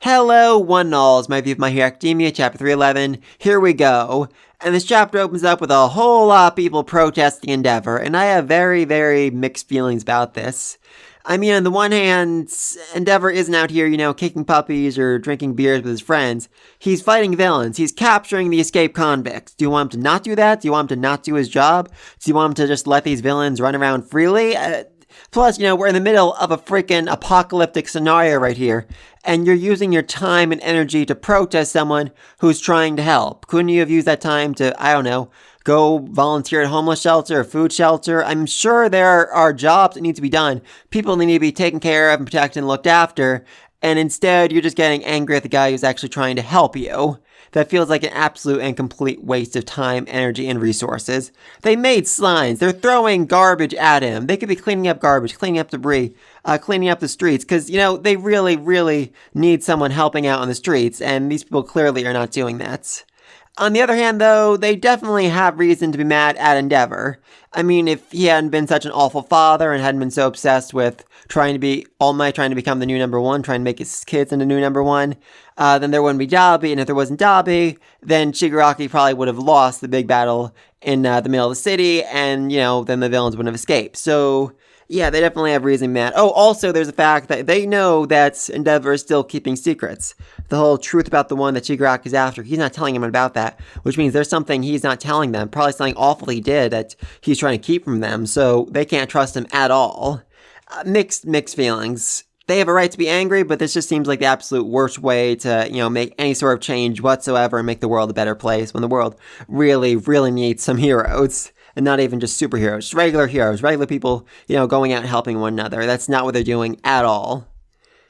Hello, one and all. It's my view of My Hero Academia, chapter 311. Here we go. And this chapter opens up with a whole lot of people protesting Endeavor, and I have very, very mixed feelings about this. I mean, on the one hand, Endeavor isn't out here, kicking puppies or drinking beers with his friends. He's fighting villains. He's capturing the escaped convicts. Do you want him to not do that? Do you want him to not do his job? Do you want him to just let these villains run around freely? Plus, we're in the middle of a freaking apocalyptic scenario right here, and you're using your time and energy to protest someone who's trying to help. Couldn't you have used that time to, I don't know, go volunteer at a homeless shelter or food shelter? I'm sure there are jobs that need to be done. People need to be taken care of and protected and looked after, and instead you're just getting angry at the guy who's actually trying to help you. That feels like an absolute and complete waste of time, energy, and resources. They made signs. They're throwing garbage at him. They could be cleaning up garbage, cleaning up debris, cleaning up the streets, because, they really, really need someone helping out on the streets, and these people clearly are not doing that. On the other hand, though, they definitely have reason to be mad at Endeavor. I mean, if he hadn't been such an awful father and hadn't been so obsessed with trying to be All Might, trying to become the new number one, trying to make his kids into new number one, then there wouldn't be Dabi, and if there wasn't Dabi, then Shigaraki probably would have lost the big battle in the middle of the city, and, then the villains wouldn't have escaped. So, yeah, they definitely have reason to be mad. Oh, also, there's the fact that they know that Endeavor is still keeping secrets. The whole truth about the one that Shigaraki is after, he's not telling them about that, which means there's something he's not telling them, probably something awful he did that he's trying to keep from them, so they can't trust him at all. Mixed feelings. They have a right to be angry, but this just seems like the absolute worst way to, make any sort of change whatsoever and make the world a better place when the world really, really needs some heroes. And not even just superheroes, just regular heroes, regular people, going out and helping one another. That's not what they're doing at all.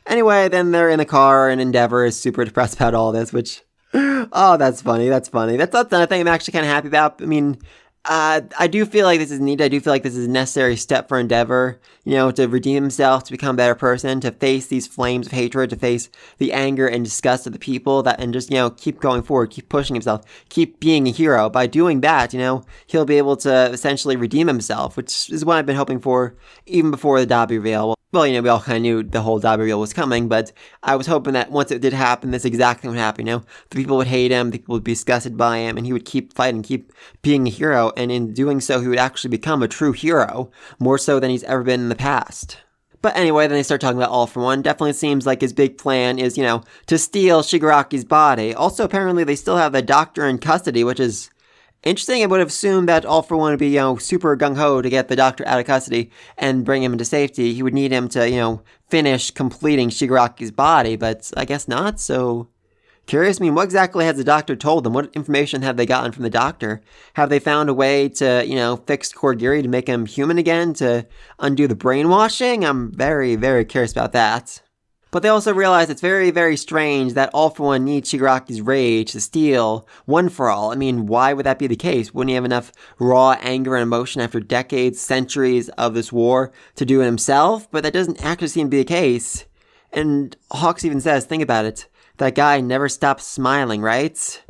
Anyway, then they're in the car, and Endeavor is super depressed about all this, which, oh, that's funny. That's another thing I'm actually kind of happy about. I mean, I do feel like this is needed. I do feel like this is a necessary step for Endeavor, to redeem himself, to become a better person, to face these flames of hatred, to face the anger and disgust of the people, and just, keep going forward, keep pushing himself, keep being a hero. By doing that, he'll be able to essentially redeem himself, which is what I've been hoping for even before the Dabi reveal. Well, we all kind of knew the whole Dabi reveal was coming, but I was hoping that once it did happen, this exactly would happen, The people would hate him, the people would be disgusted by him, and he would keep fighting, keep being a hero, and in doing so, he would actually become a true hero, more so than he's ever been in the past. But anyway, then they start talking about All For One. Definitely seems like his big plan is, to steal Shigaraki's body. Also, apparently, they still have the doctor in custody, which is interesting. I would have assumed that All For One would be, super gung-ho to get the doctor out of custody and bring him into safety. He would need him to, finish completing Shigaraki's body, but I guess not, so curious. I mean, what exactly has the doctor told them? What information have they gotten from the doctor? Have they found a way to, fix Korigiri to make him human again, to undo the brainwashing? I'm very, very curious about that. But they also realize it's very, very strange that All For One needs Shigaraki's rage to steal One For All. I mean, why would that be the case? Wouldn't he have enough raw anger and emotion after decades, centuries of this war to do it himself? But that doesn't actually seem to be the case. And Hawks even says, think about it, that guy never stops smiling, right?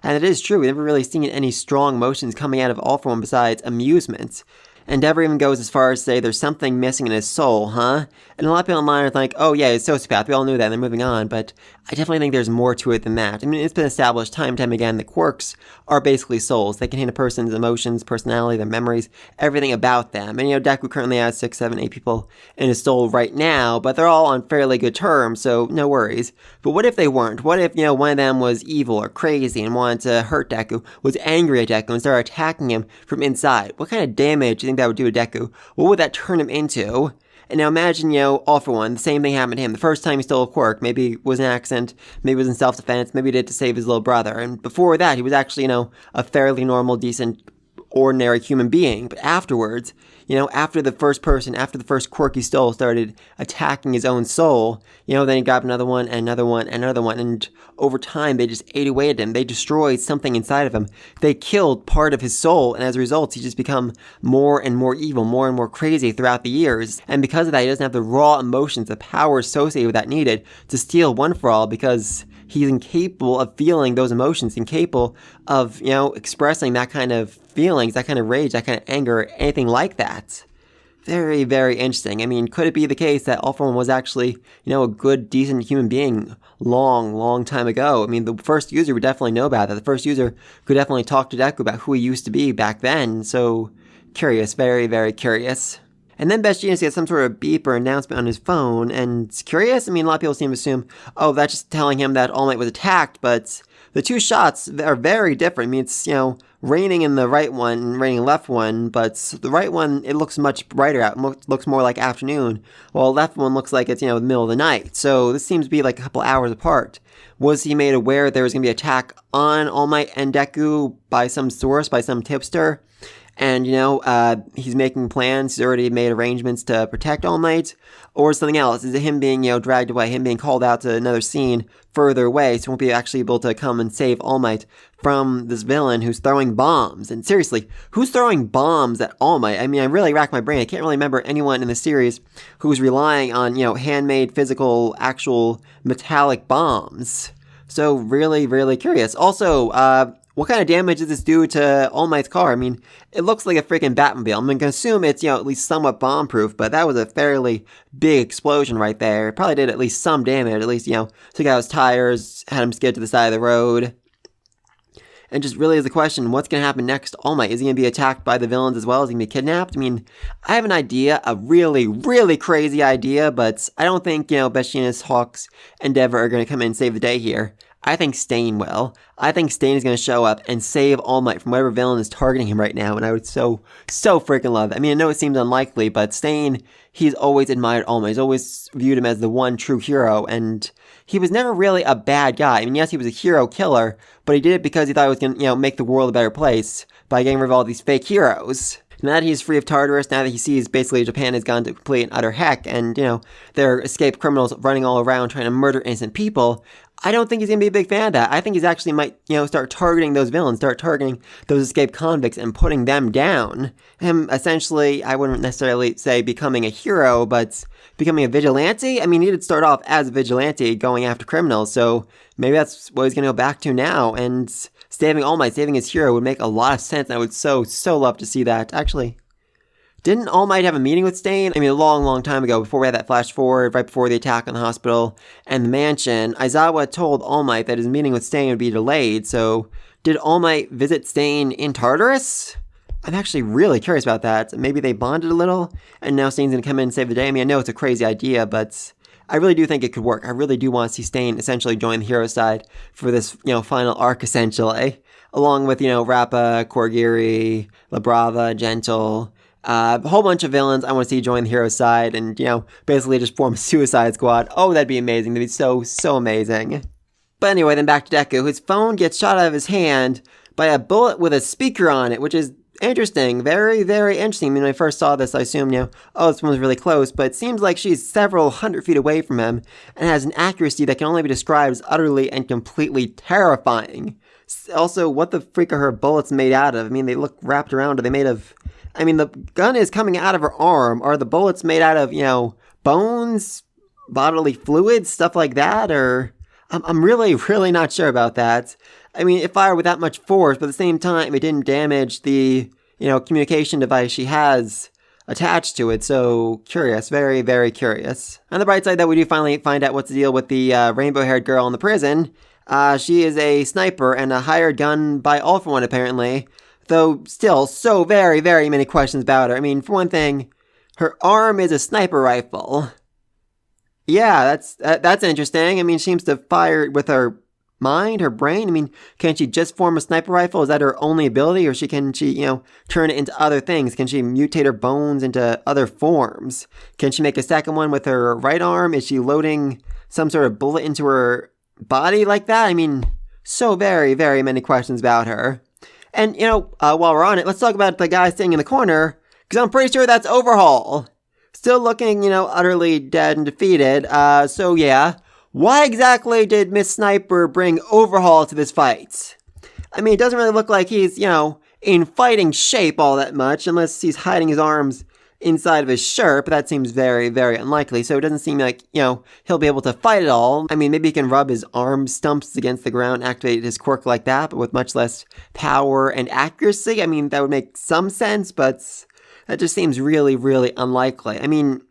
And it is true, we've never really seen any strong emotions coming out of All For One besides amusement. Endeavor even goes as far as to say there's something missing in his soul, huh? And a lot of people online are like, oh yeah, he's a sociopath, we all knew that, and they're moving on, but I definitely think there's more to it than that. I mean, it's been established time and time again that quirks are basically souls. They contain a person's emotions, personality, their memories, everything about them. And, Deku currently has 6, 7, 8 people in his soul right now, but they're all on fairly good terms, so no worries. But what if they weren't? What if, one of them was evil or crazy and wanted to hurt Deku, was angry at Deku and started attacking him from inside? What kind of damage do you think that would do to Deku? What would that turn him into? And now imagine, All For One, the same thing happened to him. The first time he stole a quirk, maybe it was an accident, maybe it was in self-defense, maybe he did it to save his little brother. And before that, he was actually, a fairly normal, decent, ordinary human being. But afterwards, after the first quirk he stole started attacking his own soul, then he grabbed another one, and another one, and another one, and over time, they just ate away at him. They destroyed something inside of him. They killed part of his soul, and as a result, he's just become more and more evil, more and more crazy throughout the years. And because of that, he doesn't have the raw emotions, the power associated with that needed to steal One For All, because he's incapable of feeling those emotions, incapable of, expressing that kind of feelings, that kind of rage, that kind of anger, anything like that. very, very interesting. I mean, could it be the case that All For One was actually, a good, decent human being long, long time ago? I mean, the first user would definitely know about that. The first user could definitely talk to Deku about who he used to be back then. So, curious, very, very curious. And then Best Genius gets some sort of beep or announcement on his phone, and it's curious. I mean, a lot of people seem to assume, oh, that's just telling him that All Might was attacked, but the two shots are very different. I mean, it's, raining in the right one and raining left one, but the right one, it looks much brighter out. It looks more like afternoon, while the left one looks like it's, the middle of the night. So this seems to be like a couple hours apart. Was he made aware there was going to be an attack on All Might and Deku by some source, by some tipster? And, he's making plans, he's already made arrangements to protect All Might, or something else? Is it him being, dragged away, him being called out to another scene further away, so he won't be actually able to come and save All Might from this villain who's throwing bombs? And seriously, who's throwing bombs at All Might? I mean, I really racked my brain. I can't really remember anyone in the series who's relying on, handmade, physical, actual metallic bombs. So really, really curious. Also, what kind of damage does this do to All Might's car? I mean, it looks like a freaking Batmobile. I'm going to assume it's, at least somewhat bomb-proof, but that was a fairly big explosion right there. It probably did at least some damage. At least, took out his tires, had him skid to the side of the road. And just really is the question, what's going to happen next to All Might? Is he going to be attacked by the villains as well? Is he going to be kidnapped? I mean, I have an idea, a really, really crazy idea, but I don't think, Best Genius, Hawks, and Endeavor are going to come in and save the day here. I think Stain will. I think Stain is going to show up and save All Might from whatever villain is targeting him right now, and I would so freaking love it. I mean, I know it seems unlikely, but Stain, he's always admired All Might. He's always viewed him as the one true hero, and he was never really a bad guy. I mean, yes, he was a hero killer, but he did it because he thought it was going to, make the world a better place by getting rid of all these fake heroes. Now that he's free of Tartarus, now that he sees basically Japan has gone to complete and utter heck, and, there are escaped criminals running all around trying to murder innocent people, I don't think he's going to be a big fan of that. I think he's actually might, start targeting those villains, start targeting those escaped convicts and putting them down. Him, essentially, I wouldn't necessarily say becoming a hero, but becoming a vigilante? I mean, he did start off as a vigilante going after criminals, so maybe that's what he's going to go back to now, and saving All Might, saving his hero would make a lot of sense, and I would so love to see that. Actually, didn't All Might have a meeting with Stain? I mean, a long, long time ago, before we had that flash forward, right before the attack on the hospital and the mansion, Aizawa told All Might that his meeting with Stain would be delayed, so did All Might visit Stain in Tartarus? I'm actually really curious about that. Maybe they bonded a little, and now Stain's gonna come in and save the day. I mean, I know it's a crazy idea, but I really do think it could work. I really do want to see Stain essentially join the hero side for this, final arc, essentially. Along with, Rappa, Korgiri, Labrava, Gentle, a whole bunch of villains I want to see join the hero side and, basically just form a Suicide Squad. Oh, that'd be amazing. That'd be so amazing. But anyway, then back to Deku. His phone gets shot out of his hand by a bullet with a speaker on it, which is interesting. Very, very interesting. I mean, when I first saw this, I assumed, oh, this one was really close, but it seems like she's several hundred feet away from him and has an accuracy that can only be described as utterly and completely terrifying. Also, what the freak are her bullets made out of? I mean, they look wrapped around. Are they made of... I mean, the gun is coming out of her arm. Are the bullets made out of, bones, bodily fluids, stuff like that? Or I'm really, really not sure about that. I mean, it fired with that much force, but at the same time, it didn't damage the, communication device she has attached to it. So curious, very, very curious. On the bright side, though, we do finally find out what's the deal with the rainbow-haired girl in the prison. She is a sniper and a hired gun by All For One, apparently. Though still so very, very many questions about her. I mean, for one thing, her arm is a sniper rifle. Yeah, that's interesting. I mean, she seems to fire with her mind, her brain. I mean, can she just form a sniper rifle? Is that her only ability? Or can she, turn it into other things? Can she mutate her bones into other forms? Can she make a second one with her right arm? Is she loading some sort of bullet into her body like that? I mean, so very, very many questions about her. And, while we're on it, let's talk about the guy sitting in the corner, because I'm pretty sure that's Overhaul. Still looking, utterly dead and defeated. So yeah, why exactly did Miss Sniper bring Overhaul to this fight? I mean, it doesn't really look like he's, in fighting shape all that much, unless he's hiding his arms inside of his shirt, but that seems very, very unlikely. So it doesn't seem like, he'll be able to fight at all. I mean, maybe he can rub his arm stumps against the ground, activate his quirk like that, but with much less power and accuracy. I mean, that would make some sense, but That just seems really, really unlikely. I mean,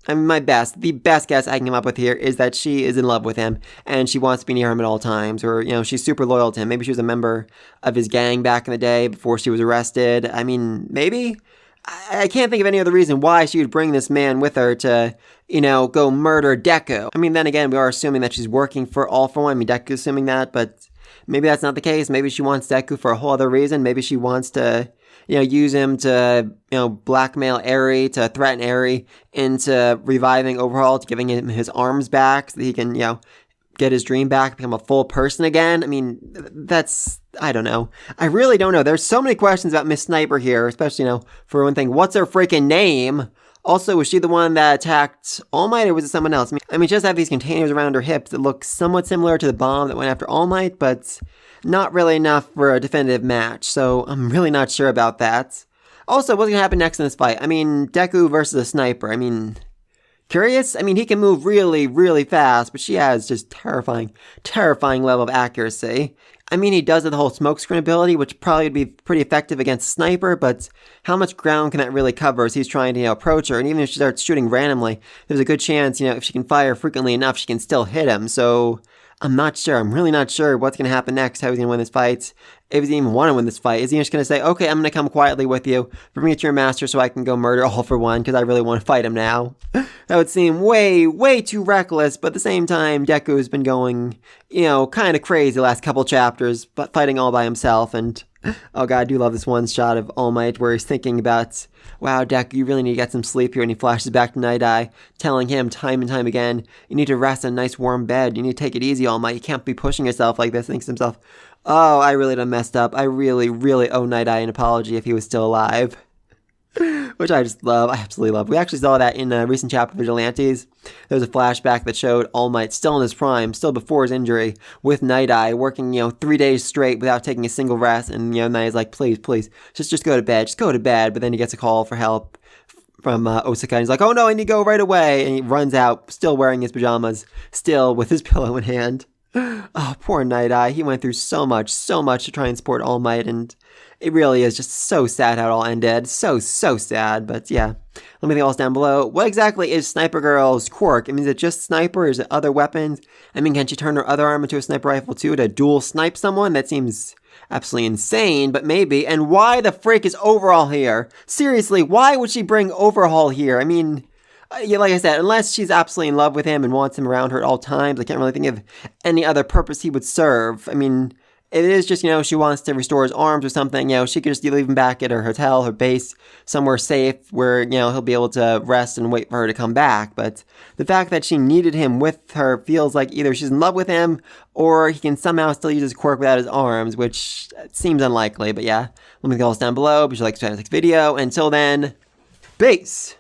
the best guess I can come up with here is that she is in love with him and she wants to be near him at all times, or, she's super loyal to him. Maybe she was a member of his gang back in the day before she was arrested. I mean, maybe? I can't think of any other reason why she would bring this man with her to, go murder Deku. I mean, then again, we are assuming that she's working for All For One. I mean, Deku's assuming that, but maybe that's not the case. Maybe she wants Deku for a whole other reason. Maybe she wants to use him to, blackmail Eri, to threaten Eri into reviving Overhaul, to giving him his arms back so that he can, get his dream back, become a full person again. I mean, I don't know. I really don't know. There's so many questions about Miss Sniper here, especially, for one thing, what's her freaking name? Also, was she the one that attacked All Might, or was it someone else? I mean, she does have these containers around her hips that look somewhat similar to the bomb that went after All Might, but not really enough for a definitive match, so I'm really not sure about that. Also, what's going to happen next in this fight? I mean, Deku versus a sniper. I mean, curious? I mean, he can move really, really fast, but she has just terrifying level of accuracy. I mean, he does have the whole smokescreen ability, which probably would be pretty effective against Sniper, but how much ground can that really cover as he's trying to, approach her? And even if she starts shooting randomly, there's a good chance, if she can fire frequently enough, she can still hit him. So I'm not sure. I'm really not sure what's going to happen next, how he's going to win this fight. If he even want to win this fight. Is he just going to say, okay, I'm going to come quietly with you, bring me to your master so I can go murder All For One, because I really want to fight him now? That would seem way, way too reckless, but at the same time, Deku's been going, kind of crazy the last couple chapters, but fighting all by himself, and oh god, I do love this one shot of All Might where he's thinking about, wow, Deku, you really need to get some sleep here, and he flashes back to Night Eye, telling him time and time again, you need to rest in a nice warm bed, you need to take it easy, All Might, you can't be pushing yourself like this. Thinks to himself, oh, I really done messed up, I really, really owe Night Eye an apology if he was still alive. Which I just love. I absolutely love. We actually saw that in a recent chapter of Vigilantes. There was a flashback that showed All Might still in his prime, still before his injury, with Night Eye, working, 3 days straight without taking a single rest. And, Night Eye's like, please, just go to bed. Just go to bed. But then he gets a call for help from Osaka. And he's like, oh no, I need to go right away. And he runs out, still wearing his pajamas, still with his pillow in hand. Oh, poor Night Eye. He went through so much to try and support All Might, and it really is just so sad how it all ended. So sad. But yeah, let me know else down below. What exactly is Sniper Girl's quirk? I mean, is it just sniper? Is it other weapons? I mean, can she turn her other arm into a sniper rifle too to dual snipe someone? That seems absolutely insane, but maybe. And why the frick is Overhaul here? Seriously, why would she bring Overhaul here? I mean, yeah, like I said, unless she's absolutely in love with him and wants him around her at all times, I can't really think of any other purpose he would serve. I mean, it is just, she wants to restore his arms or something, she could just leave him back at her hotel, her base, somewhere safe where, he'll be able to rest and wait for her to come back. But the fact that she needed him with her feels like either she's in love with him or he can somehow still use his quirk without his arms, which seems unlikely. But yeah, let me know all this down below. Be sure to like, subscribe to the next video. Until then, peace!